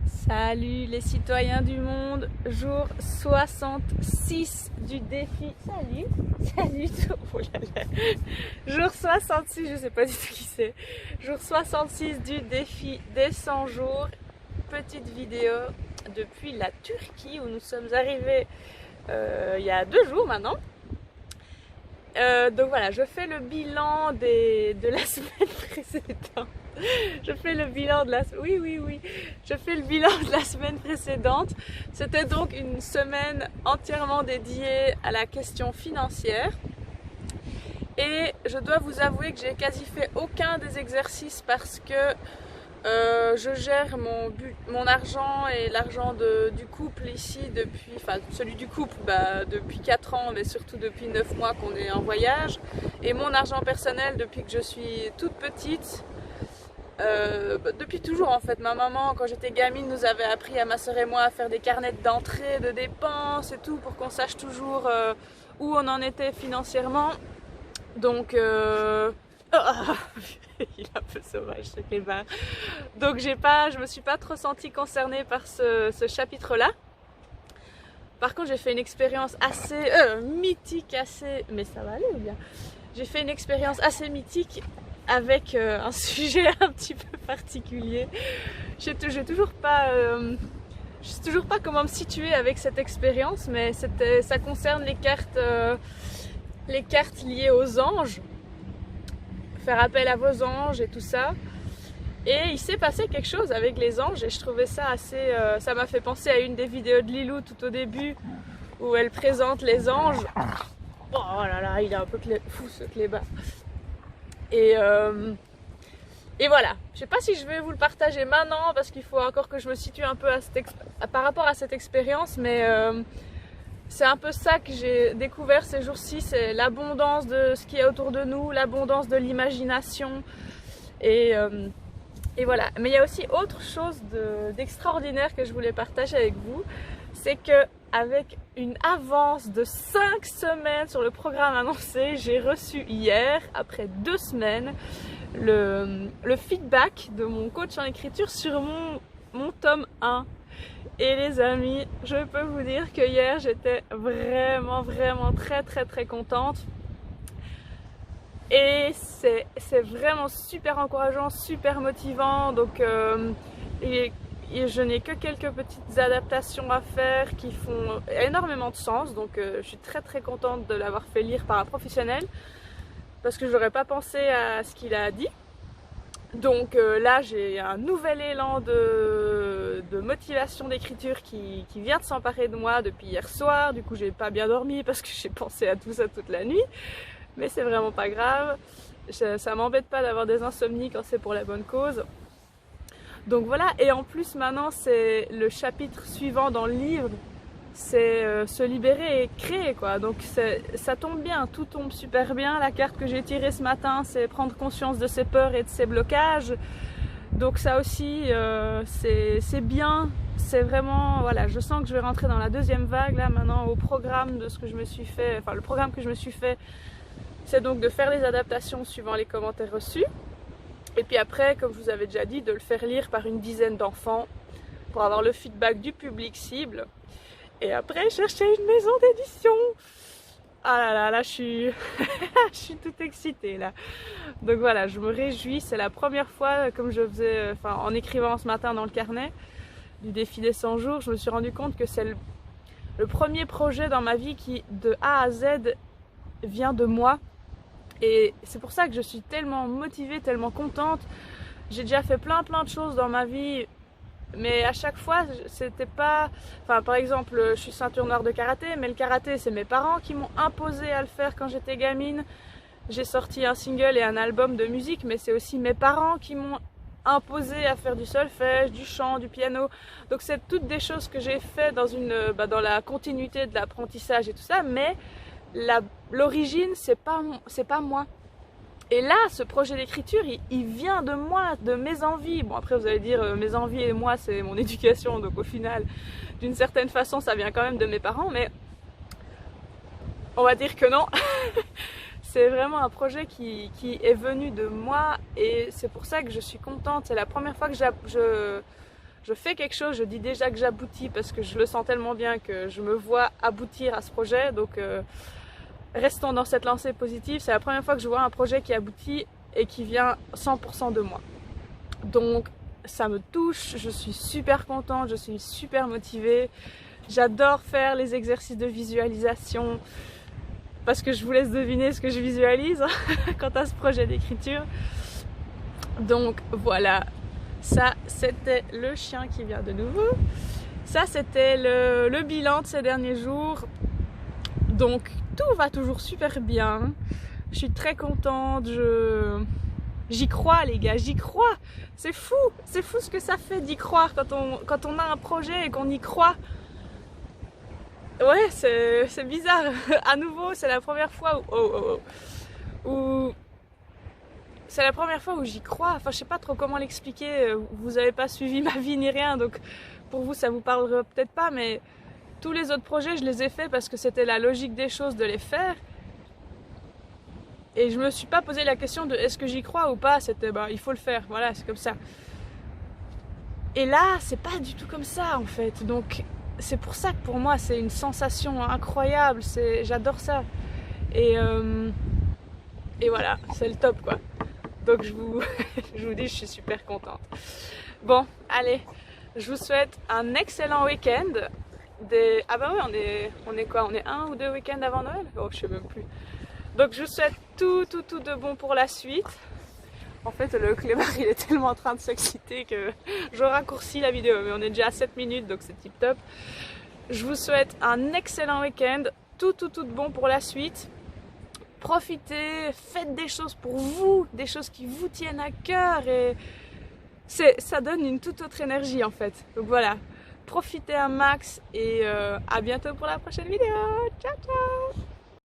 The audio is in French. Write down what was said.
Salut les citoyens du monde, jour 66 du défi. Salut, oh là là. Jour 66, je sais pas du tout qui c'est. Jour 66 du défi des 100 jours. Petite vidéo depuis la Turquie où nous sommes arrivés il y a 2 jours maintenant. Donc voilà, je fais le bilan de la semaine précédente. Je fais le bilan de la Je fais le bilan de la semaine précédente. C'était donc une semaine entièrement dédiée à la question financière. Et je dois vous avouer que j'ai quasi fait aucun des exercices parce que je gère mon argent et l'argent du couple ici depuis, enfin celui du couple depuis 4 ans, mais surtout depuis 9 mois qu'on est en voyage. Et mon argent personnel depuis que je suis toute petite. Depuis toujours en fait. Ma maman, quand j'étais gamine, nous avait appris à ma soeur et moi à faire des carnets d'entrée, de dépenses et tout pour qu'on sache toujours où on en était financièrement. Donc il est un peu sauvage ce clébard. Donc je me suis pas trop sentie concernée par ce chapitre-là. Par contre, j'ai fait une expérience assez mythique, mais ça va aller ou bien? J'ai fait une expérience assez mythique avec un sujet un petit peu particulier. Je sais toujours pas comment me situer avec cette expérience, mais ça concerne les cartes liées aux anges. Faire appel à vos anges et tout ça. Et il s'est passé quelque chose avec les anges et je trouvais ça assez... ça m'a fait penser à une des vidéos de Lilou tout au début où elle présente les anges. Oh là là, il est un peu fou ce clébard. Et voilà, je sais pas si je vais vous le partager maintenant parce qu'il faut encore que je me situe un peu par rapport à cette expérience, mais c'est un peu ça que j'ai découvert ces jours-ci, c'est l'abondance de ce qui est autour de nous, l'abondance de l'imagination et voilà. Mais il y a aussi autre chose d'extraordinaire que je voulais partager avec vous, c'est que avec une avance de 5 semaines sur le programme annoncé, j'ai reçu hier, après 2 semaines, le feedback de mon coach en écriture sur mon tome 1. Et les amis, je peux vous dire que hier j'étais vraiment très contente. Et c'est vraiment super encourageant, super motivant. Donc et je n'ai que quelques petites adaptations à faire qui font énormément de sens. Donc je suis très contente de l'avoir fait lire par un professionnel parce que je n'aurais pas pensé à ce qu'il a dit. Donc là j'ai un nouvel élan de motivation d'écriture qui vient de s'emparer de moi depuis hier soir. Du coup j'ai pas bien dormi parce que j'ai pensé à tout ça toute la nuit. Mais c'est vraiment pas grave. Ça m'embête pas d'avoir des insomnies quand c'est pour la bonne cause. Donc voilà, et en plus maintenant c'est le chapitre suivant dans le livre, c'est se libérer et créer quoi. Donc ça tombe bien, tout tombe super bien. La carte que j'ai tirée ce matin, c'est prendre conscience de ses peurs et de ses blocages. Donc ça aussi c'est bien, c'est vraiment, voilà, je sens que je vais rentrer dans la deuxième vague là maintenant au programme de ce que je me suis fait, enfin le programme que je me suis fait, c'est donc de faire les adaptations suivant les commentaires reçus. Et puis après, comme je vous avais déjà dit, de le faire lire par une dizaine d'enfants pour avoir le feedback du public cible. Et après, chercher une maison d'édition. Ah là, je suis toute excitée là. Donc voilà, je me réjouis. C'est la première fois, comme je faisais, en écrivant ce matin dans le carnet du défi des 100 jours, je me suis rendu compte que c'est le premier projet dans ma vie qui, de A à Z, vient de moi. Et c'est pour ça que je suis tellement motivée, tellement contente. J'ai déjà fait plein de choses dans ma vie, mais à chaque fois, c'était pas... Enfin, par exemple, je suis ceinture noire de karaté, mais le karaté, c'est mes parents qui m'ont imposé à le faire quand j'étais gamine. J'ai sorti un single et un album de musique, mais c'est aussi mes parents qui m'ont imposé à faire du solfège, du chant, du piano. Donc c'est toutes des choses que j'ai fait dans la continuité de l'apprentissage et tout ça, mais l'origine c'est pas moi. Et là ce projet d'écriture il vient de moi, de mes envies. Bon après vous allez dire mes envies et moi c'est mon éducation, donc au final d'une certaine façon ça vient quand même de mes parents, mais on va dire que non. C'est vraiment un projet qui est venu de moi et c'est pour ça que je suis contente. C'est la première fois que je fais quelque chose, je dis déjà que j'aboutis parce que je le sens tellement bien que je me vois aboutir à ce projet. Donc restons dans cette lancée positive. C'est la première fois que je vois un projet qui aboutit et qui vient 100% de moi. Donc ça me touche, je suis super contente, je suis super motivée. J'adore faire les exercices de visualisation parce que je vous laisse deviner ce que je visualise quant à ce projet d'écriture. Donc voilà, ça c'était le chien qui vient de nouveau. Ça c'était le bilan de ces derniers jours. Donc tout va toujours super bien. Je suis très contente, j'y crois les gars, j'y crois. C'est fou ce que ça fait d'y croire quand on a un projet et qu'on y croit. Ouais, c'est bizarre. À nouveau, c'est la première fois où c'est la première fois où j'y crois. Enfin, je sais pas trop comment l'expliquer. Vous avez pas suivi ma vie ni rien, donc pour vous ça vous parlera peut-être pas, mais tous les autres projets, je les ai faits parce que c'était la logique des choses de les faire. Et je me suis pas posé la question de est-ce que j'y crois ou pas, c'était bah il faut le faire, voilà, c'est comme ça. Et là, c'est pas du tout comme ça en fait. Donc c'est pour ça que pour moi c'est une sensation incroyable, j'adore ça. Et voilà, c'est le top quoi. Donc je vous dis, je suis super contente. Bon, allez, je vous souhaite un excellent week-end. Ah bah oui, on est quoi? On est 1 ou 2 week-ends avant Noël? Oh, je sais même plus. Donc je vous souhaite tout de bon pour la suite. En fait, le clébard il est tellement en train de s'exciter que je raccourcis la vidéo, mais on est déjà à 7 minutes donc c'est tip top. Je vous souhaite un excellent week-end, tout de bon pour la suite. Profitez, faites des choses pour vous, des choses qui vous tiennent à cœur et ça donne une toute autre énergie en fait. Donc voilà, profitez un max et à bientôt pour la prochaine vidéo. Ciao ciao.